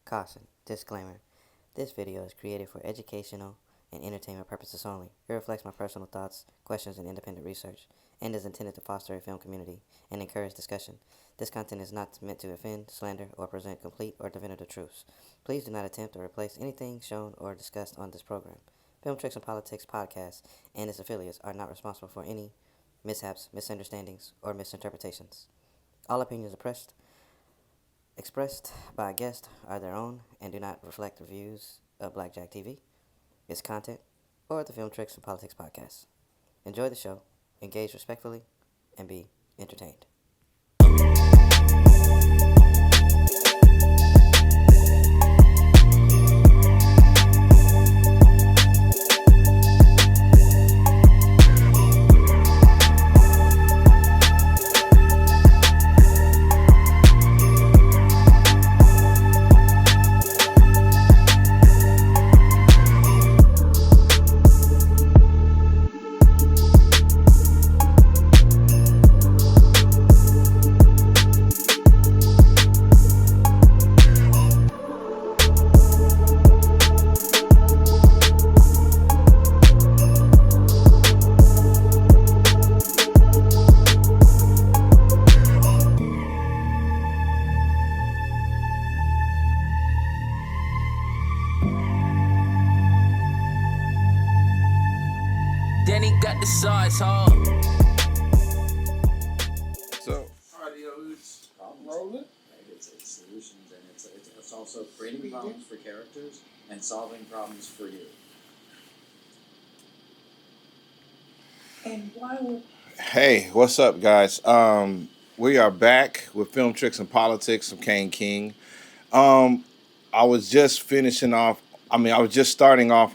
Caution, disclaimer. This video is created for educational and entertainment purposes only. It reflects my personal thoughts, questions, and independent research, and is intended to foster a film community and encourage discussion. This content is not meant to offend, slander, or present complete or definitive truths. Please do not attempt or replace anything shown or discussed on this program. Film Tricks and Politics podcast and its affiliates are not responsible for any mishaps, misunderstandings, or misinterpretations. All opinions expressed by a guest are their own and do not reflect the views of BLKJAGtv, its content, or the Film Tricks and Politics podcast. Enjoy the show, engage respectfully, and be entertained. Danny got the size, huh? So, audio's rolling. It's solutions, and it's also creating problems for characters and solving problems for you. And why would... Hey, what's up, guys? We are back with Film Tricks and Politics. I'm Kane King. I was just starting off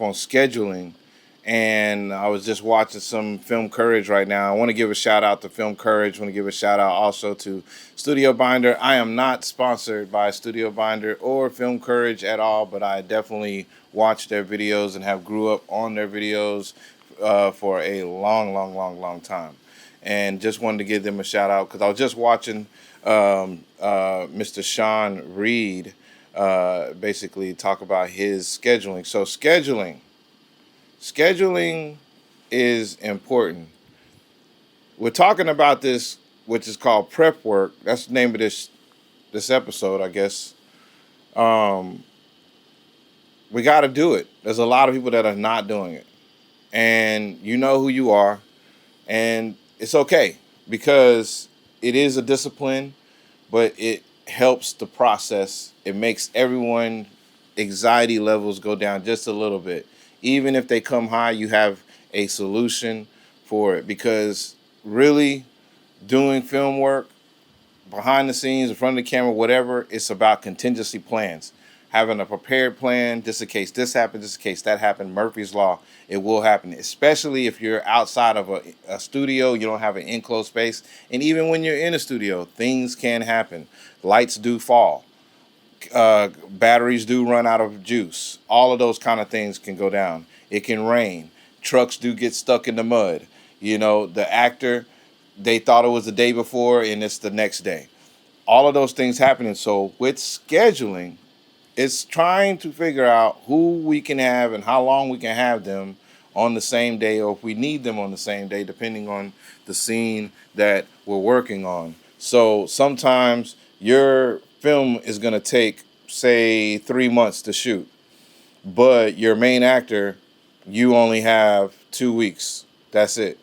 on scheduling, and I was just watching some Film Courage right now. I want to give a shout out to Film Courage. I want to give a shout out also to Studio Binder. I am not sponsored by Studio Binder or Film Courage at all, but I definitely watch their videos and have grew up on their videos for a long time. And just wanted to give them a shout out because I was just watching Mr. Sean Reed basically talk about his scheduling. So scheduling is important. We're talking about this, which is called prep work. That's the name of this episode, I guess. We got to do it. There's a lot of people that are not doing it. And you know who you are. And it's okay because it is a discipline, but it helps the process. It makes everyone anxiety levels go down just a little bit. Even if they come high, you have a solution for it, because really doing film work behind the scenes, in front of the camera, whatever, it's about contingency plans. Having a prepared plan, just in case this happened, just in case that happened. Murphy's Law, it will happen, especially if you're outside of a studio, you don't have an enclosed space. And even when you're in a studio, things can happen. Lights do fall. Batteries do run out of juice. All of those kind of things can go down. It can rain. Trucks do get stuck in the mud. You know, the actor, they thought it was the day before and it's the next day. All of those things happening. So with scheduling, it's trying to figure out who we can have and how long we can have them on the same day, or if we need them on the same day, depending on the scene that we're working on. So sometimes your film is going to take, say, 3 months to shoot, but your main actor, you only have 2 weeks. That's it.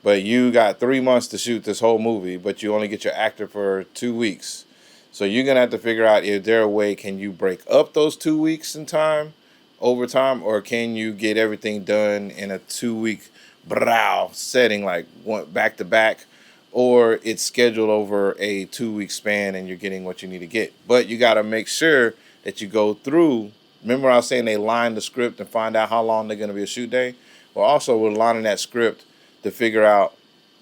But you got 3 months to shoot this whole movie, but you only get your actor for 2 weeks. So you're going to have to figure out, if there a way, can you break up those 2 weeks in time, overtime, or can you get everything done in a 2-week setting, like one back to back, or it's scheduled over a 2-week span and you're getting what you need to get. But you got to make sure that you go through. Remember I was saying they line the script and find out how long they're going to be a shoot day? Well, also we're lining that script to figure out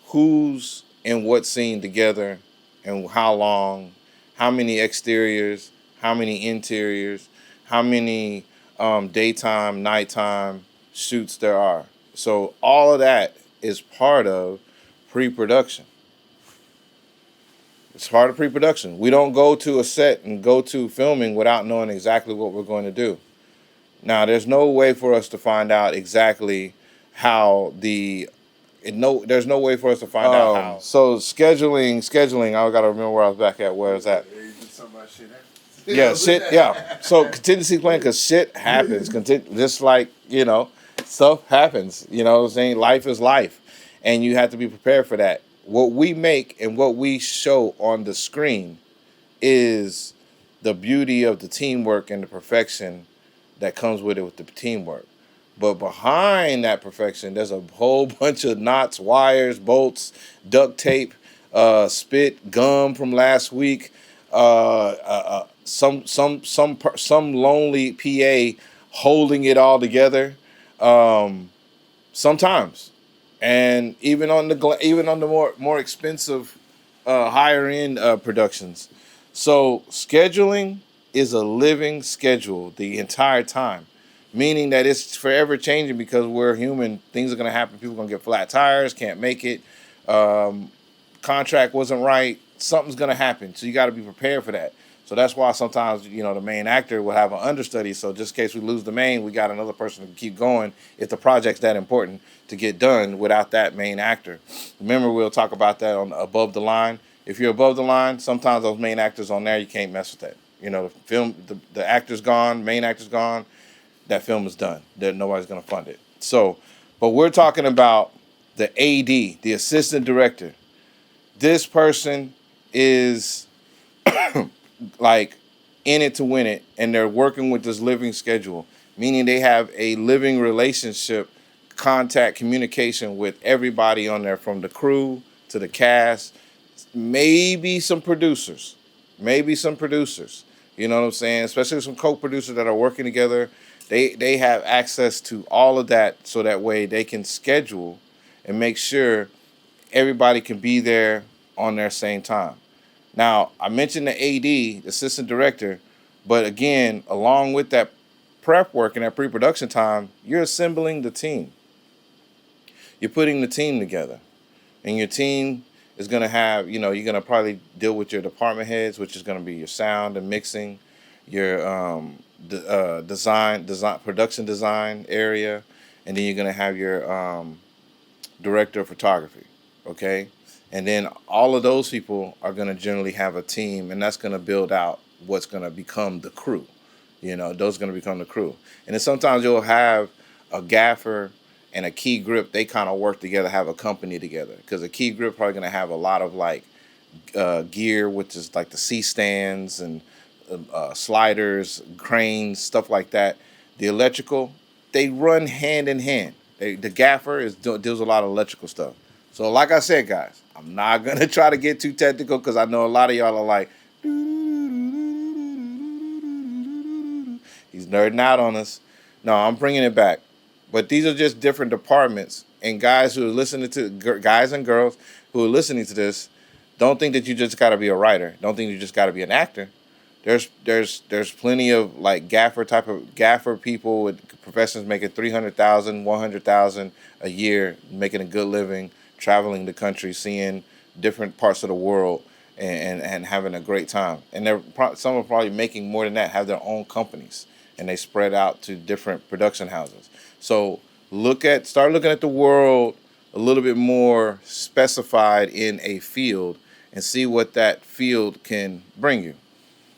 who's in what scene together and how long, how many exteriors, how many interiors, how many daytime, nighttime shoots there are. So all of that is part of pre-production. It's part of pre-production. We don't go to a set and go to filming without knowing exactly what we're going to do. Now, there's no way for us to find out exactly how there's no way for us to find out how. So scheduling. I gotta remember where I was back at. Where is that? Yeah, shit. Yeah. So contingency plan, because shit happens. Just like, stuff happens. You know what I'm saying? Life is life, and you have to be prepared for that. What we make and what we show on the screen is the beauty of the teamwork and the perfection that comes with the teamwork. But behind that perfection, there's a whole bunch of knots, wires, bolts, duct tape, spit, gum from last week, some lonely PA holding it all together. Sometimes, and even on the more expensive, higher end productions. So scheduling is a living schedule the entire time, meaning that it's forever changing because we're human. Things are going to happen. People are going to get flat tires, can't make it. Contract wasn't right. Something's going to happen. So you got to be prepared for that. So that's why sometimes, the main actor will have an understudy. So just in case we lose the main, we got another person to keep going if the project's that important to get done without that main actor. Remember, we'll talk about that on Above the Line. If you're above the line, sometimes those main actors on there, you can't mess with that. The film, the actor's gone, main actor's gone, that film is done. Nobody's going to fund it. So, but we're talking about the AD, the assistant director. This person is like in it to win it, and they're working with this living schedule, meaning they have a living relationship, contact, communication with everybody on there, from the crew to the cast, maybe some producers. You know what I'm saying? Especially some co-producers that are working together. They have access to all of that, so that way they can schedule and make sure everybody can be there on their same time. Now, I mentioned the AD, the assistant director, but again, along with that prep work and that pre-production time, you're assembling the team. You're putting the team together. And your team is going to have, you're going to probably deal with your department heads, which is going to be your sound and mixing, your production design area, and then you're going to have your director of photography, okay? And then all of those people are going to generally have a team, and that's going to build out what's going to become the crew. Those are going to become the crew. And then sometimes you'll have a gaffer and a key grip. They kind of work together, have a company together, because a key grip probably going to have a lot of like gear, which is like the C-stands and sliders, cranes, stuff like that. The electrical, they run hand in hand. The gaffer deals with a lot of electrical stuff. So like I said, guys, I'm not going to try to get too technical, because I know a lot of y'all are like, he's nerding out on us. No, I'm bringing it back. But these are just different departments, and guys and girls who are listening to this, don't think that you just got to be a writer. Don't think you just got to be an actor. There's plenty of like gaffer people with professions making $300,000, $100,000 a year, making a good living, traveling the country, seeing different parts of the world, and having a great time. And some are probably making more than that, have their own companies, and they spread out to different production houses. So start looking at the world a little bit more specified in a field, and see what that field can bring you.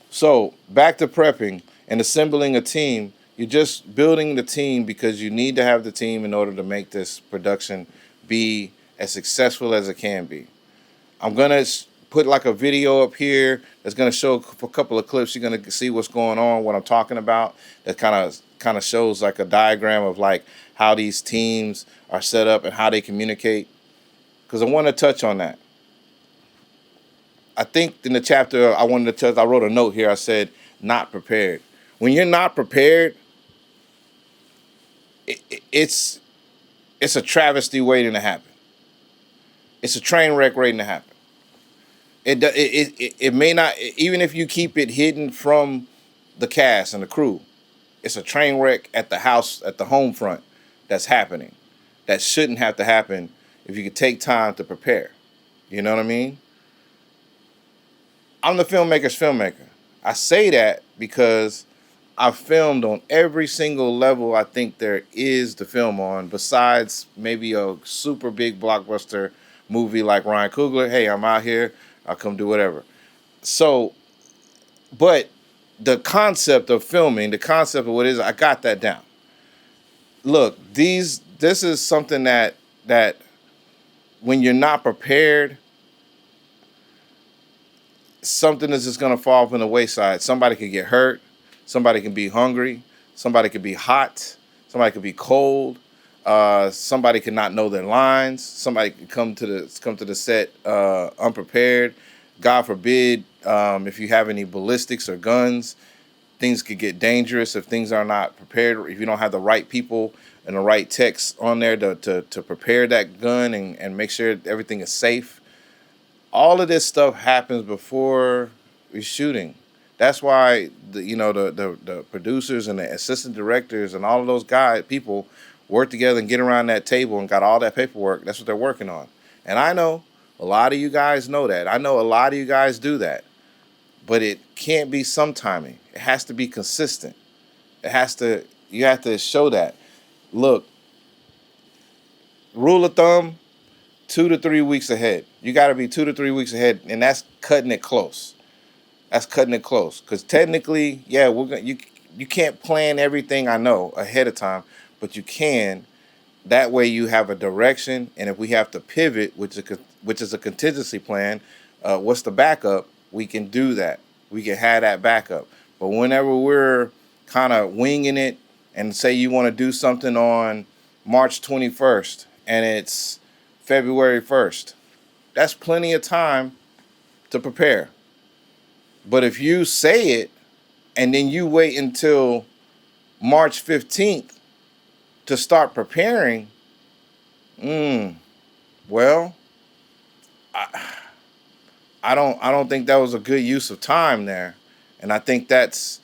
So back to prepping and assembling a team. You're just building the team because you need to have the team in order to make this production be as successful as it can be. I'm going to put like a video up here that's going to show a couple of clips. You're going to see what's going on, what I'm talking about. That kind of shows like a diagram of like how these teams are set up and how they communicate, because I want to touch on that. I think in the chapter I wrote a note here. I said, not prepared. When you're not prepared, it's a travesty waiting to happen. It's a train wreck waiting to happen. It may not, even if you keep it hidden from the cast and the crew, it's a train wreck at the home front that's happening. That shouldn't have to happen if you could take time to prepare. You know what I mean? I'm the filmmaker's filmmaker. I say that because I've filmed on every single level I think there is to film on, besides maybe a super big blockbuster movie like Ryan Coogler. Hey, I'm out here. I'll come do whatever. So, but the concept of filming, the concept of what it is, I got that down. Look, this is something that when you're not prepared, something is just gonna fall from the wayside. Somebody could get hurt, somebody can be hungry, somebody could be hot, somebody could be cold, somebody could not know their lines, somebody could come to the set unprepared. God forbid, if you have any ballistics or guns, things could get dangerous if things are not prepared. If you don't have the right people and the right techs on there to prepare that gun and make sure everything is safe. All of this stuff happens before we're shooting. That's why the producers and the assistant directors and all of those people work together and get around that table and got all that paperwork. That's what they're working on. And I know a lot of you guys know that. I know a lot of you guys do that. But it can't be some timing. It has to be consistent. You have to show that. Look, rule of thumb, 2 to 3 weeks ahead. You got to be 2 to 3 weeks ahead, and that's cutting it close. That's cutting it close. Because technically, yeah, you can't plan everything, I know, ahead of time, but you can. That way you have a direction, and if we have to pivot, which is a contingency plan, what's the backup? We can do that. We can have that backup. But whenever we're kind of winging it, and say you want to do something on March 21st, and it's February 1st, that's plenty of time to prepare. But if you say it, and then you wait until March 15th to start preparing, well, I don't think that was a good use of time there, and I think that's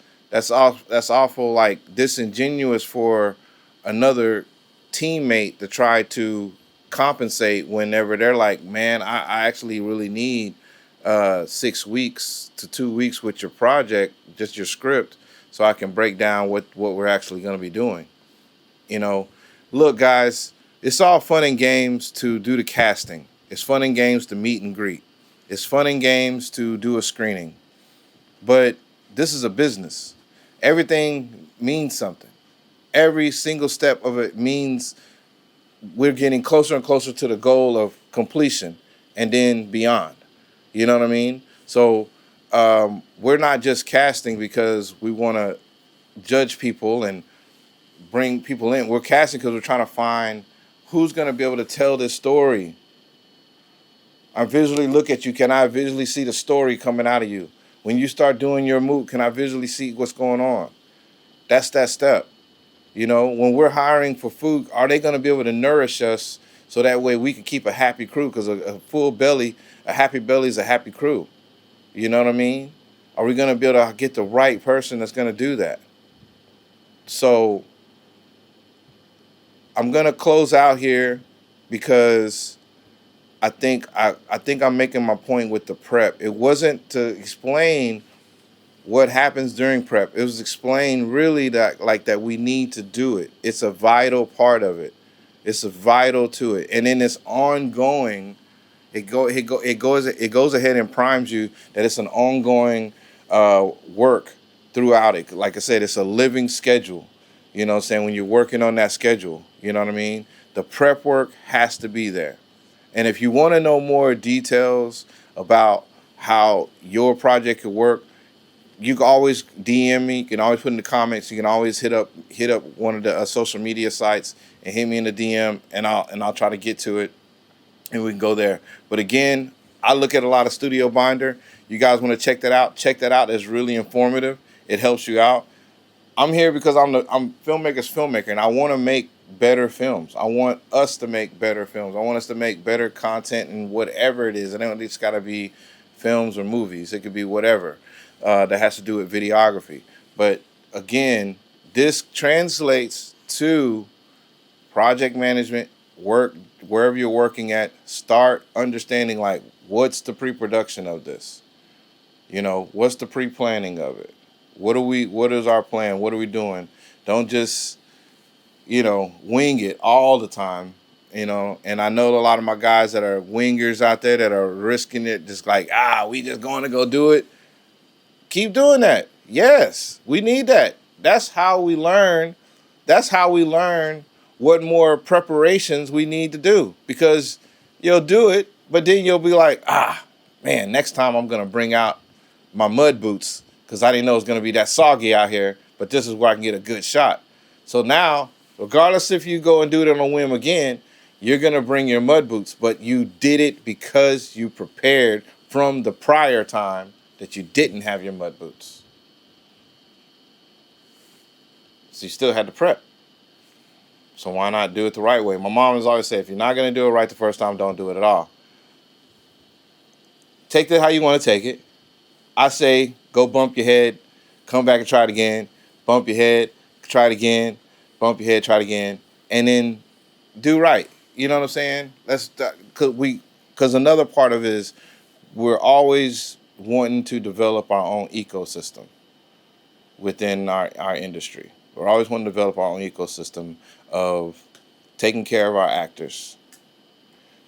awful, like, disingenuous for another teammate to try to compensate whenever they're like, man, I actually really need 6 weeks to 2 weeks with your project, just your script, so I can break down what we're actually going to be doing. Look, guys, it's all fun and games to do the casting. It's fun and games to meet and greet. It's fun and games to do a screening. But this is a business. Everything means something. Every single step of it means we're getting closer and closer to the goal of completion and then beyond. You know what I mean? So we're not just casting because we want to judge people and bring people in. We're casting because we're trying to find who's going to be able to tell this story. I visually look at you. Can I visually see the story coming out of you? When you start doing your move, can I visually see what's going on? That's that step. When we're hiring for food, are they going to be able to nourish us so that way we can keep a happy crew? Because a full belly, a happy belly is a happy crew. You know what I mean? Are we going to be able to get the right person that's going to do that? So I'm going to close out here because I think I'm making my point with the prep. It wasn't to explain what happens during prep. It was explained really that we need to do it. It's a vital part of it. It's a vital to it. And then it's ongoing. It goes ahead and primes you that it's an ongoing work throughout it. Like I said, it's a living schedule. You know what I'm saying? When you're working on that schedule, you know what I mean? The prep work has to be there. And if you want to know more details about how your project could work, you can always DM me. You can always put in the comments. You can always hit up one of the social media sites and hit me in the DM, and I'll try to get to it, and we can go there. But again, I look at a lot of Studio Binder. You guys want to check that out? Check that out. It's really informative. It helps you out. I'm here because I'm filmmaker's filmmaker, and I want to make better films. I want us to make better films. I want us to make better content and whatever it is. I don't think it's got to be films or movies. It could be whatever that has to do with videography. But again, this translates to project management, work, wherever you're working at. Start understanding, like, what's the pre-production of this? You know, what's the pre-planning of it? What is our plan? What are we doing? Don't just, you know, wing it all the time, you know. And I know a lot of my guys that are wingers out there that are risking it, just like, we just going to go do it. Keep doing that. Yes, we need that. That's how we learn. That's how we learn what more preparations we need to do, because you'll do it, but then you'll be like, man, next time I'm going to bring out my mud boots because I didn't know it was going to be that soggy out here, but this is where I can get a good shot. So now, regardless if you go and do it on a whim again, you're going to bring your mud boots, but you did it because you prepared from the prior time that you didn't have your mud boots. So you still had to prep. So why not do it the right way? My mom has always said, if you're not going to do it right the first time, don't do it at all. Take it how you want to take it. I say, go bump your head, come back and try it again, bump your head, try it again, bump your head, try it again, and then do right. You know what I'm saying? Because another part of it is we're always wanting to develop our own ecosystem within our industry. We're always wanting to develop our own ecosystem of taking care of our actors,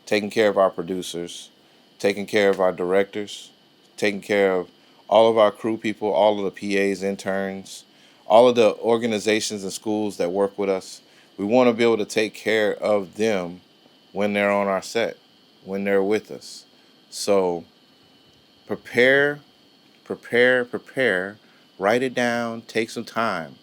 taking care of our producers, taking care of our directors, taking care of all of our crew people, all of the PAs, interns, all of the organizations and schools that work with us. We want to be able to take care of them when they're on our set, when they're with us. So prepare, write it down, take some time.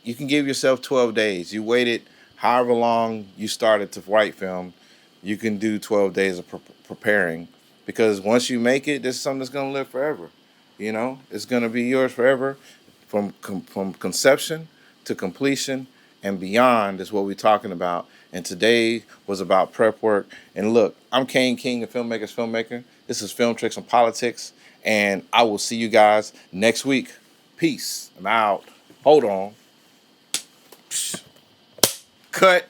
You can give yourself 12 days. You waited however long you started to write film, you can do 12 days of preparing, because once you make it, this is something that's going to live forever. You know, it's going to be yours forever, from conception to completion and beyond is what we're talking about. And today was about prep work. And look, I'm Kane King, the Filmmaker's Filmmaker. This is Film Tricks and Politics, and I will see you guys next week. Peace. I'm out. Hold on. Cut.